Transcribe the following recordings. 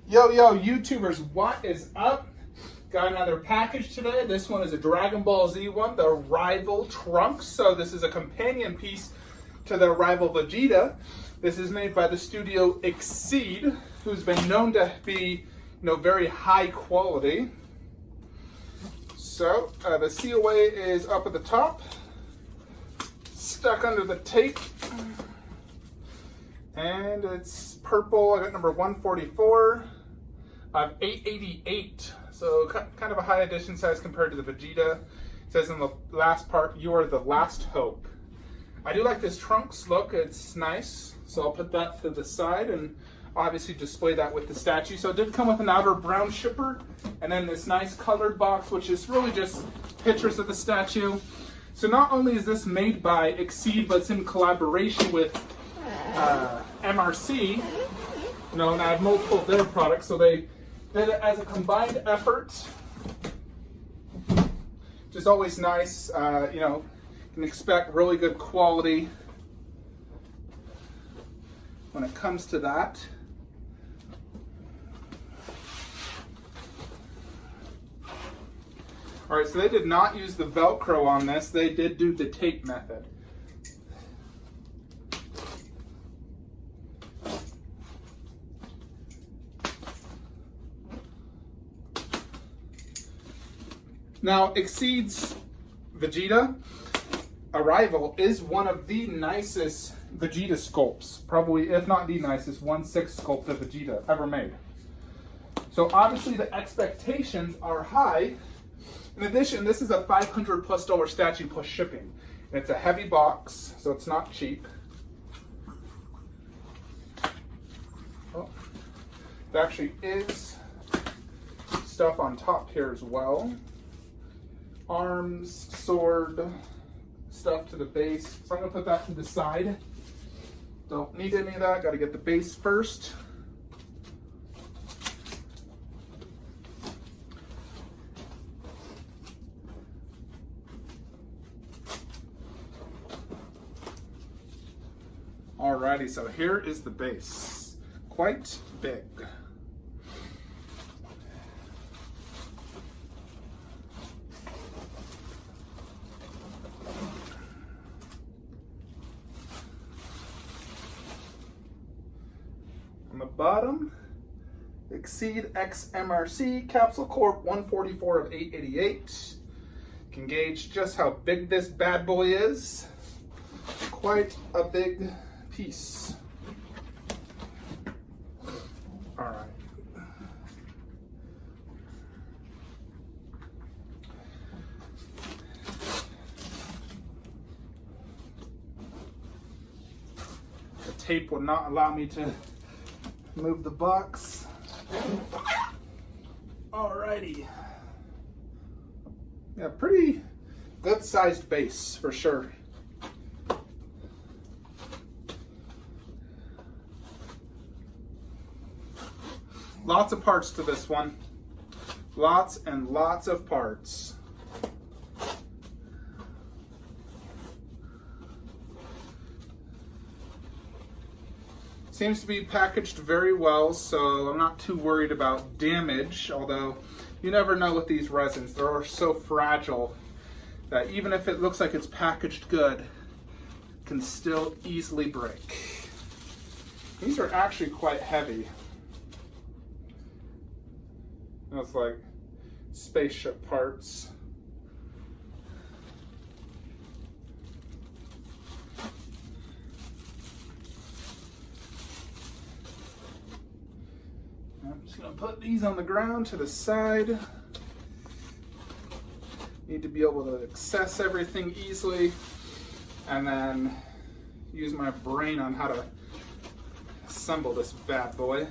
Yo, YouTubers, what is up? Got another package today. This one is a Dragon Ball Z one, the Rival Trunks. So this is a companion piece to the Rival Vegeta. This is made by the studio Xceed, who's been known to be, very high quality. So the COA is up at the top, stuck under the tape, and it's purple. I got number 144. I have 888, so kind of a high edition size compared to the Vegeta. It says in the last part, "You are the last hope." I do like this Trunks look. It's nice, so I'll put that to the side and obviously display that with the statue. So it did come with an outer brown shipper and then this nice colored box, which is really just pictures of the statue. So not only is this made by Xceed, but it's in collaboration with MRC, and I have multiple of their products, so they did it as a combined effort. Just always nice, you can expect really good quality when it comes to that. All right, so they did not use the Velcro on this. They did do the tape method. Now, Xceed's Vegeta Arrival is one of the nicest Vegeta sculpts, probably, if not the nicest, 1/6 sculpt of Vegeta ever made. So obviously the expectations are high. In addition, this is a $500+ statue plus shipping. And it's a heavy box, so it's not cheap. Oh, there actually is stuff on top here as well. Arms, sword, stuff to the base. So I'm gonna put that to the side. Don't need any of that, gotta get the base first. Alrighty, so here is the base. Quite big. On the bottom, Xceed X MRC Capsule Corp 144 of 888. You can gauge just how big this bad boy is. Quite a big piece. All right. The tape would not allow me to move the box. Alrighty. Yeah, pretty good sized base for sure. Lots of parts to this one. Lots and lots of parts. Seems to be packaged very well, so I'm not too worried about damage, although you never know with these resins. They're so fragile that even if it looks like it's packaged good, it can still easily break. These are actually quite heavy. It's like spaceship parts. I'm just gonna put these on the ground to the side. Need to be able to access everything easily and then use my brain on how to assemble this bad boy.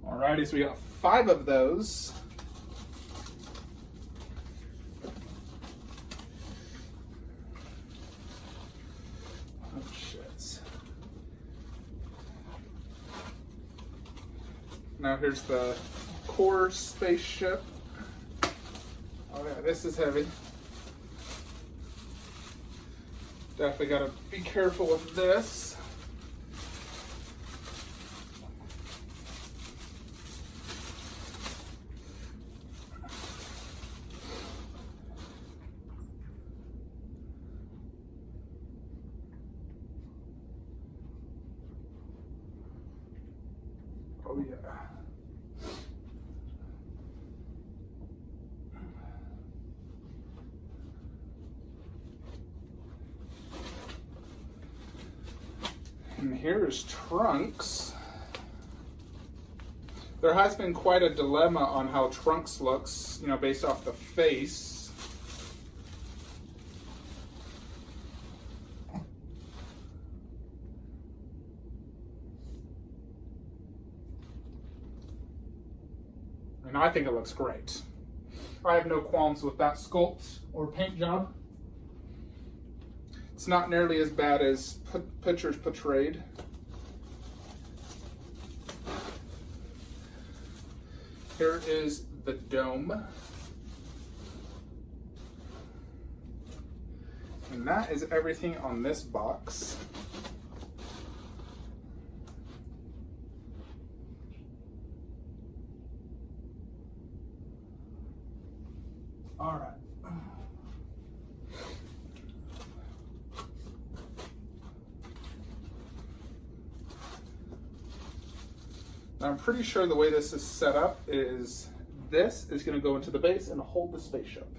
Alrighty, so we got 5 of those. Now here's the core spaceship. Oh yeah, this is heavy. Definitely gotta be careful with this. Oh yeah. And here's Trunks. There has been quite a dilemma on how Trunks looks, you know, based off the face. And I think it looks great. I have no qualms with that sculpt or paint job. It's not nearly as bad as pictures portrayed. Here is the dome. And that is everything on this box. All right. Now I'm pretty sure the way this is set up is this is going to go into the base and hold the spaceship.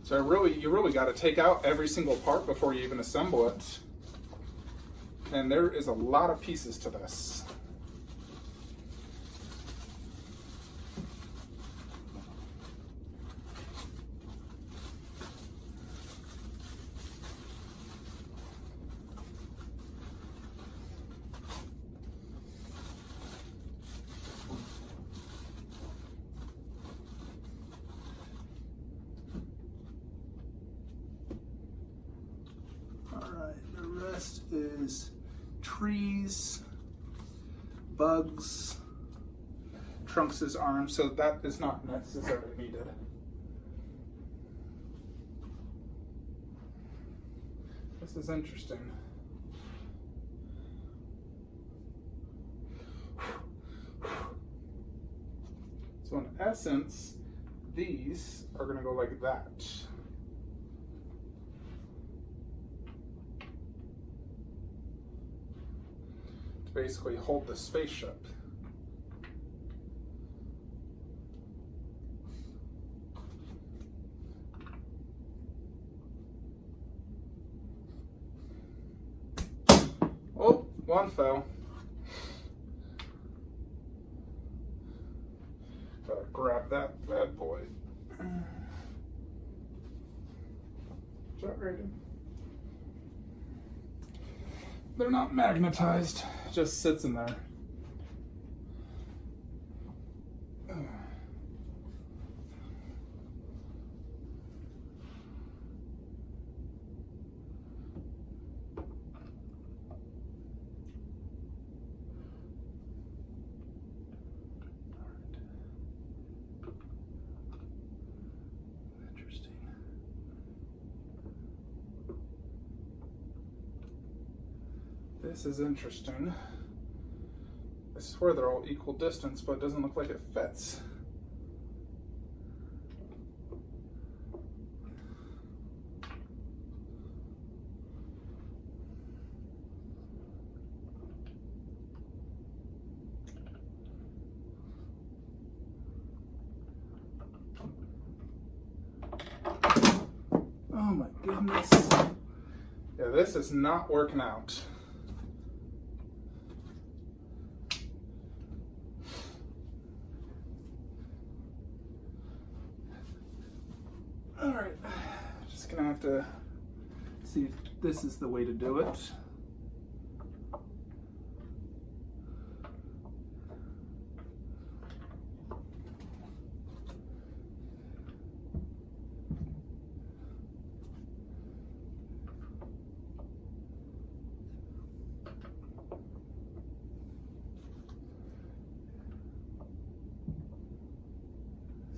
So you really got to take out every single part before you even assemble it. And there is a lot of pieces to this. Is trees, bugs, Trunks' arm, so that is not necessarily needed. This is interesting. So in essence, these are going to go like that. Basically hold the spaceship. Oh, one fell. Gotta grab that bad boy. Jet rated. They're not magnetized, it just sits in there. Interesting. This is interesting. I swear they're all equal distance, but it doesn't look like it fits. Oh my goodness. Yeah, this is not working out. All right, just gonna have to see if this is the way to do it.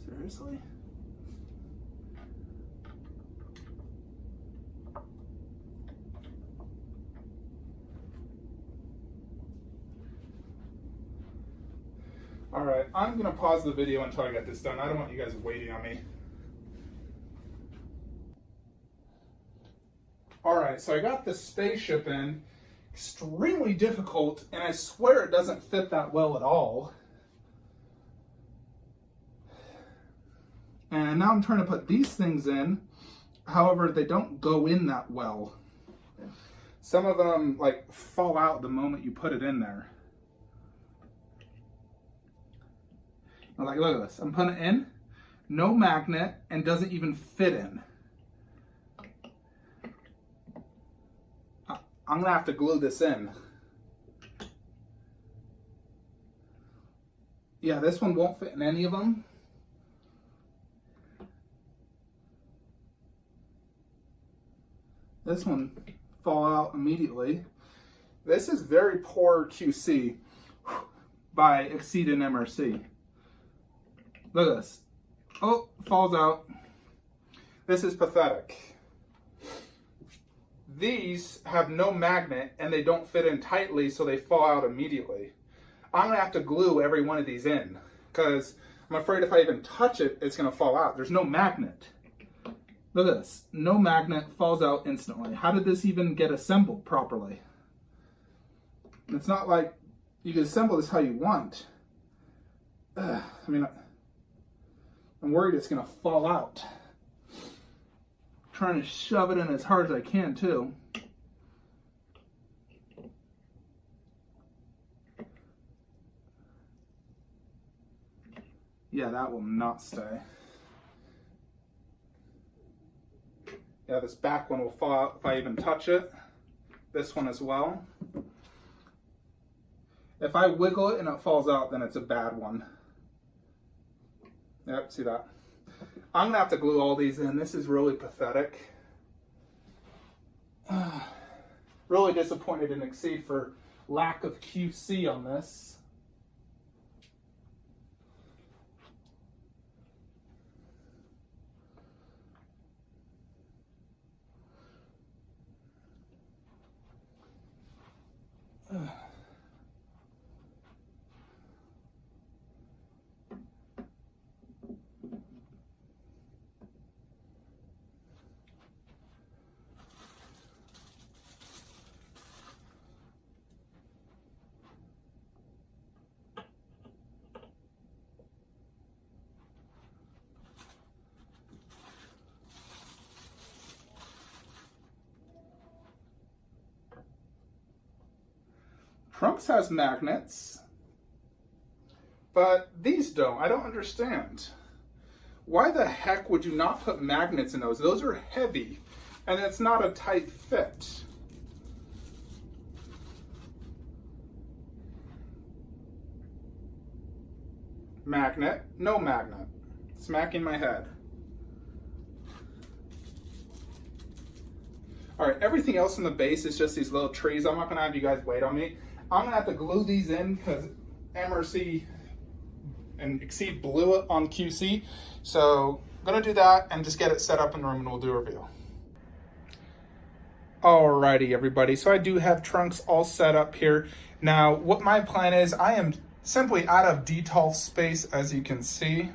Seriously? All right, I'm gonna pause the video until I get this done. I don't want you guys waiting on me. All right, so I got the Spaceship in. Extremely difficult, and I swear it doesn't fit that well at all. And now I'm trying to put these things in. However, they don't go in that well. Some of them like fall out the moment you put it in there. Like, look at this. I'm putting it in, no magnet, and doesn't even fit in. I'm gonna have to glue this in. Yeah, this one won't fit in any of them. This one fall out immediately. This is very poor QC by Xceed and MRC. Look at this. Oh, falls out. This is pathetic. These have no magnet and they don't fit in tightly, so they fall out immediately. I'm gonna have to glue every one of these in because I'm afraid if I even touch it, it's gonna fall out. There's no magnet. Look at this. No magnet, falls out instantly. How did this even get assembled properly? It's not like you can assemble this how you want. I mean, I'm worried it's gonna fall out. Trying to shove it in as hard as I can too. Yeah, that will not stay. Yeah, this back one will fall out if I even touch it. This one as well. If I wiggle it and it falls out, then it's a bad one. Yep, see that? I'm gonna have to glue all these in. This is really pathetic. Really disappointed in Xceed for lack of QC on this. Trunks has magnets, but these don't. I don't understand. Why the heck would you not put magnets in those? Those are heavy, and it's not a tight fit. Magnet, no magnet. Smacking my head. All right, everything else in the base is just these little trees. I'm not gonna have you guys wait on me. I'm gonna have to glue these in because MRC and Xceed blew it on QC. So I'm gonna do that and just get it set up in the room and we'll do a review. Alrighty, everybody. So I do have trunks all set up here. Now, what my plan is, I am simply out of detail space, as you can see.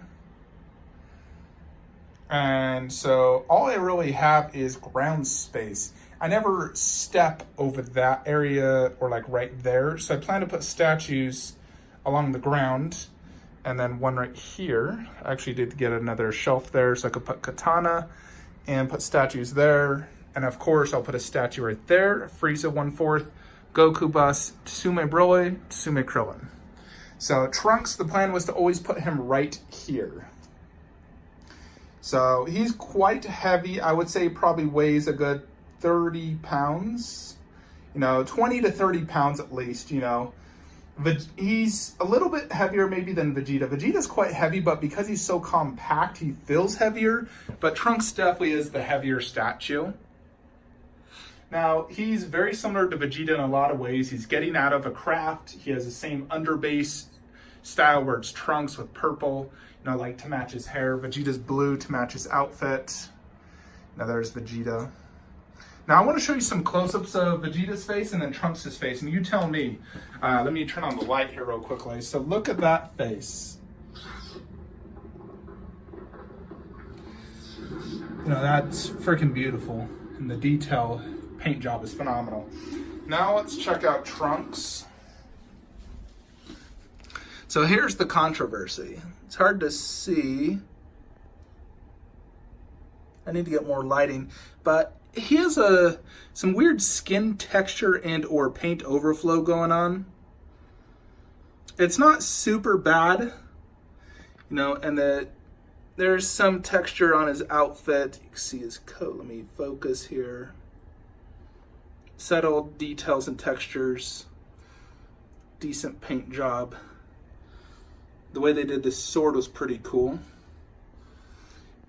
And so all I really have is ground space. I never step over that area or like right there. So I plan to put statues along the ground and then one right here. I actually did get another shelf there so I could put katana and put statues there. And of course, I'll put a statue right there. Frieza 1/4, Goku bus, Tsume Broly, Tsume Krillin. So Trunks, the plan was to always put him right here. So he's quite heavy. I would say probably weighs a good 30 pounds, 20 to 30 pounds at least, He's a little bit heavier maybe than Vegeta. Vegeta's quite heavy, but because he's so compact, he feels heavier, but Trunks definitely is the heavier statue. Now, he's very similar to Vegeta in a lot of ways. He's getting out of a craft. He has the same underbase style where it's Trunks with purple, you know, like to match his hair. Vegeta's blue to match his outfit. Now there's Vegeta. Now I want to show you some close-ups of Vegeta's face and then Trunks' face, and you tell me. Let me turn on the light here real quickly. So look at that face. You know, that's freaking beautiful, and the detail paint job is phenomenal. Now let's check out Trunks. So here's the controversy. It's hard to see. I need to get more lighting, but he has some weird skin texture and or paint overflow going on. It's not super bad, you know, and there's some texture on his outfit. You can see his coat. Let me focus here. Settled details and textures. Decent paint job. The way they did this sword was pretty cool.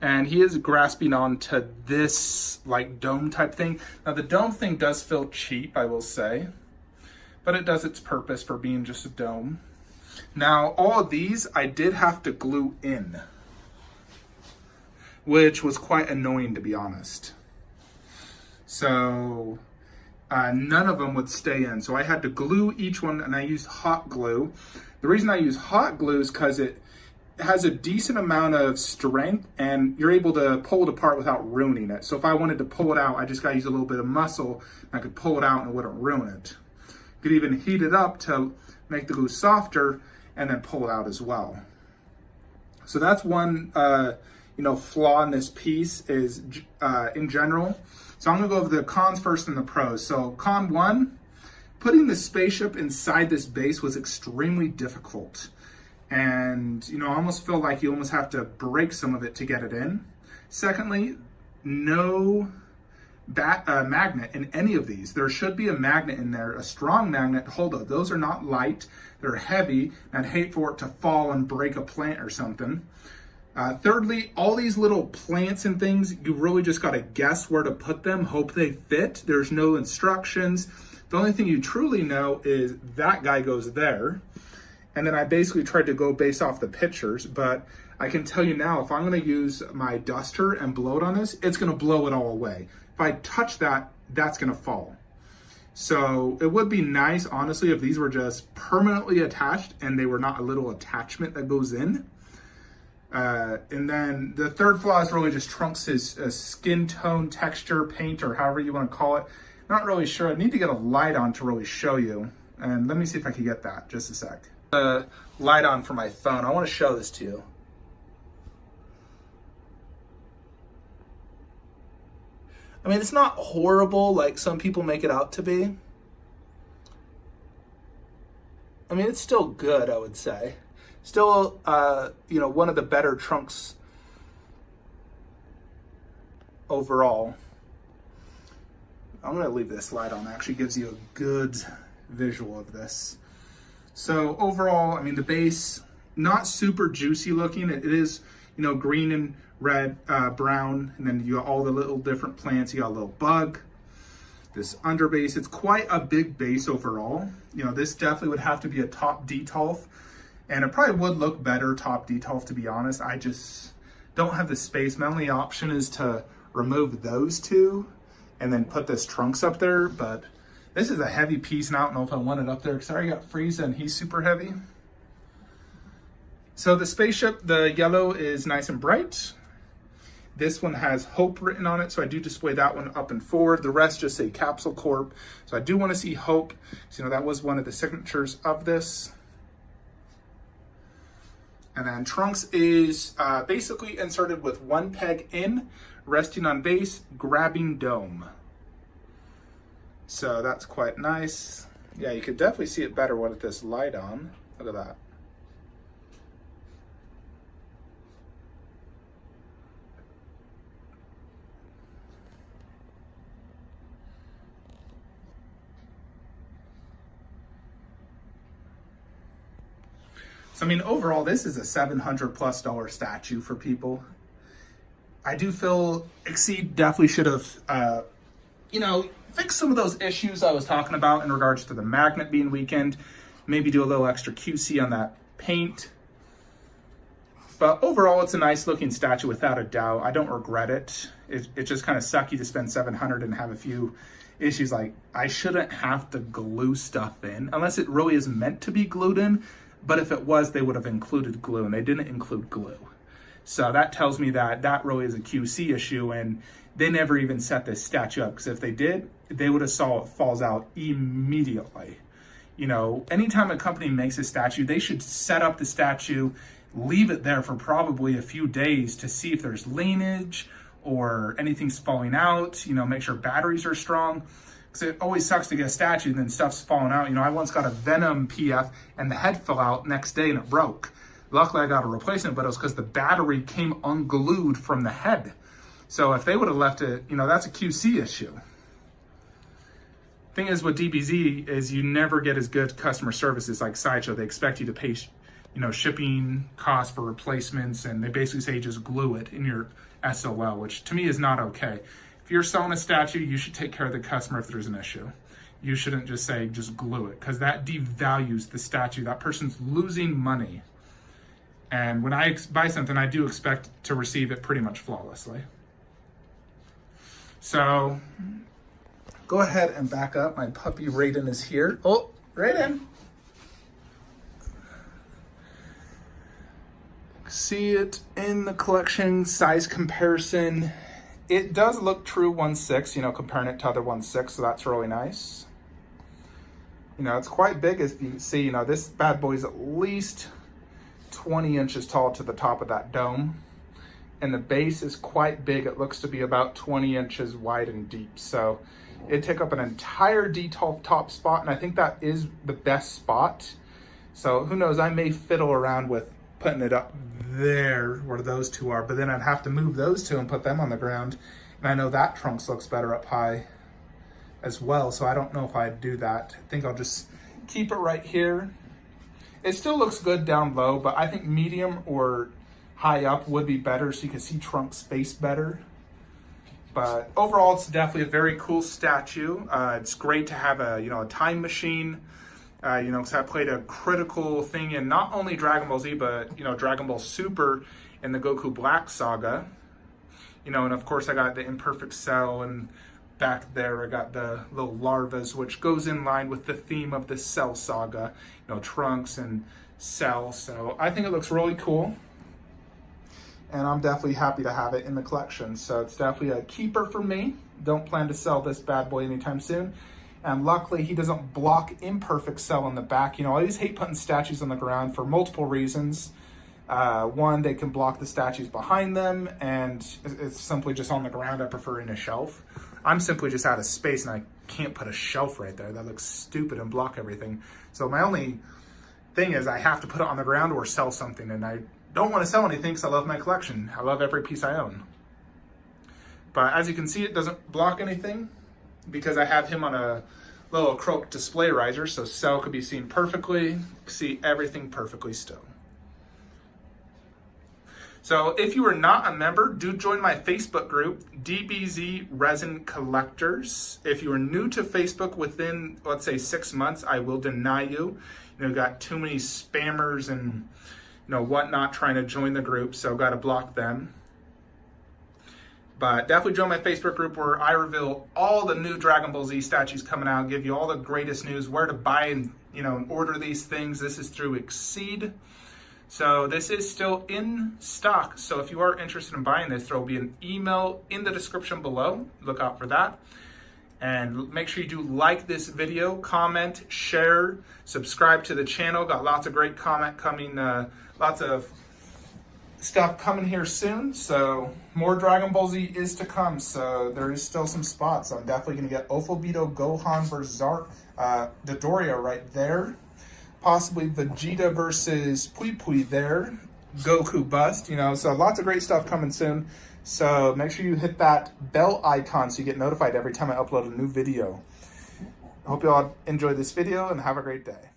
And he is grasping onto this like dome type thing. Now the dome thing does feel cheap, I will say, but it does its purpose for being just a dome. Now all of these I did have to glue in, which was quite annoying to be honest. So none of them would stay in. So I had to glue each one, and I used hot glue. The reason I use hot glue is because it has a decent amount of strength and you're able to pull it apart without ruining it. So if I wanted to pull it out, I just got to use a little bit of muscle and I could pull it out and it wouldn't ruin it. You could even heat it up to make the glue softer and then pull it out as well. So that's one flaw in this piece is in general. So I'm gonna go over the cons first and the pros. So con 1, putting the spaceship inside this base was extremely difficult. And, you know, I almost feel like you almost have to break some of it to get it in. Secondly, no magnet in any of these. There should be a magnet in there, a strong magnet. Hold up, those are not light, they're heavy, and I'd hate for it to fall and break a plant or something. Thirdly, all these little plants and things, you really just gotta guess where to put them, hope they fit. There's no instructions. The only thing you truly know is that guy goes there. And then I basically tried to go based off the pictures, but I can tell you now, if I'm gonna use my duster and blow it on this, it's gonna blow it all away. If I touch that, that's gonna fall. So it would be nice, honestly, if these were just permanently attached and they were not a little attachment that goes in. And then the third flaw is really just Trunks' skin tone, texture, paint, or however you wanna call it. Not really sure, I need to get a light on to really show you. And let me see if I can get that, just a sec. Light on for my phone. I want to show this to you. I mean, it's not horrible like some people make it out to be. I mean, it's still good, I would say. Still, one of the better Trunks overall. I'm going to leave this light on. It actually gives you a good visual of this. So overall, I mean, the base, not super juicy looking. It is, green and red, brown, and then you got all the little different plants. You got a little bug, this under base. It's quite a big base overall. This definitely would have to be a top detolf, and it probably would look better top detolf, to be honest. I just don't have the space. My only option is to remove those two and then put this Trunks up there, but this is a heavy piece, and I don't know if I want it up there because I already got Frieza and he's super heavy. So the spaceship, the yellow is nice and bright. This one has Hope written on it, so I do display that one up and forward. The rest just say Capsule Corp. So I do want to see Hope. So, that was one of the signatures of this. And then Trunks is basically inserted with one peg in, resting on base, grabbing dome. So that's quite nice. Yeah, you could definitely see it better with this light on. Look at that. So, I mean, overall, this is a $700+ statue for people. I do feel Xceed definitely should have, fix some of those issues I was talking about in regards to the magnet being weakened. Maybe do a little extra QC on that paint. But overall, it's a nice looking statue without a doubt. I don't regret it. It's just kind of sucky to spend $700 and have a few issues. Like, I shouldn't have to glue stuff in unless it really is meant to be glued in. But if it was, they would have included glue, and they didn't include glue. So that tells me that that really is a QC issue, and they never even set this statue up, because if they did, they would have saw it falls out immediately. You know, anytime a company makes a statue, they should set up the statue, leave it there for probably a few days to see if there's leakage or anything's falling out, you know, make sure batteries are strong. Because it always sucks to get a statue and then stuff's falling out. You know, I once got a Venom PF and the head fell out next day and it broke. Luckily, I got a replacement, but it was because the battery came unglued from the head. So if they would have left it, you know, that's a QC issue. Thing is with DBZ is you never get as good customer services like Sideshow. They expect you to pay, you know, shipping costs for replacements, and they basically say just glue it in your SOL, which to me is not okay. If you're selling a statue, you should take care of the customer if there's an issue. You shouldn't just say, just glue it, because that devalues the statue. That person's losing money. And when I buy something, I do expect to receive it pretty much flawlessly. So go ahead and back up. My puppy Raiden is here. Oh, Raiden. See it in the collection, size comparison. It does look true 1/6, you know, comparing it to other 1/6, so that's really nice. You know, it's quite big, as you can see. You know, this bad boy is at least 20 inches tall to the top of that dome. And the base is quite big. It looks to be about 20 inches wide and deep. So it took up an entire detail top spot, and I think that is the best spot. So who knows, I may fiddle around with putting it up there where those two are, but then I'd have to move those two and put them on the ground. And I know that trunks looks better up high as well, so I don't know if I'd do that. I think I'll just keep it right here. It still looks good down low, but I think medium or high up would be better so you can see trunk space better. But overall, it's definitely a very cool statue. It's great to have a, you know, a time machine. You know, because that played a critical thing in not only Dragon Ball Z, but, you know, Dragon Ball Super and the Goku Black saga. You know, and of course I got the Imperfect Cell, and back there I got the little larvas, which goes in line with the theme of the Cell saga. You know, Trunks and Cell. So I think it looks really cool. And I'm definitely happy to have it in the collection. So it's definitely a keeper for me. Don't plan to sell this bad boy anytime soon. And luckily, he doesn't block Imperfect Cell in the back. You know, I always hate putting statues on the ground for multiple reasons. One, they can block the statues behind them, and it's simply just on the ground. I prefer in a shelf. I'm simply just out of space, and I can't put a shelf right there. That looks stupid and block everything. So my only thing is I have to put it on the ground or sell something, and I don't want to sell anything because I love my collection. I love every piece I own. But as you can see, it doesn't block anything, because I have him on a little acrylic display riser, so Cell could be seen perfectly, see everything perfectly still. So if you are not a member, do join my Facebook group, DBZ Resin Collectors. If you are new to Facebook within, let's say, 6 months, I will deny you. You know, got too many spammers and, you know, whatnot trying to join the group, so got to block them. But definitely join my Facebook group where I reveal all the new Dragon Ball Z statues coming out, give you all the greatest news, where to buy and, you know, and order these things. This is through Xceed. So this is still in stock. So if you are interested in buying this, there will be an email in the description below. Look out for that. And make sure you do like this video, comment, share, subscribe to the channel. Got lots of great comment coming, lots of stuff coming here soon, so more Dragon Ball Z is to come, so there is still some spots. I'm definitely going to get Ofobito Gohan versus Dodoria right there, possibly Vegeta versus Pui Pui there, Goku bust, you know, so lots of great stuff coming soon. So make sure you hit that bell icon so you get notified every time I upload a new video. I hope you all enjoyed this video and have a great day.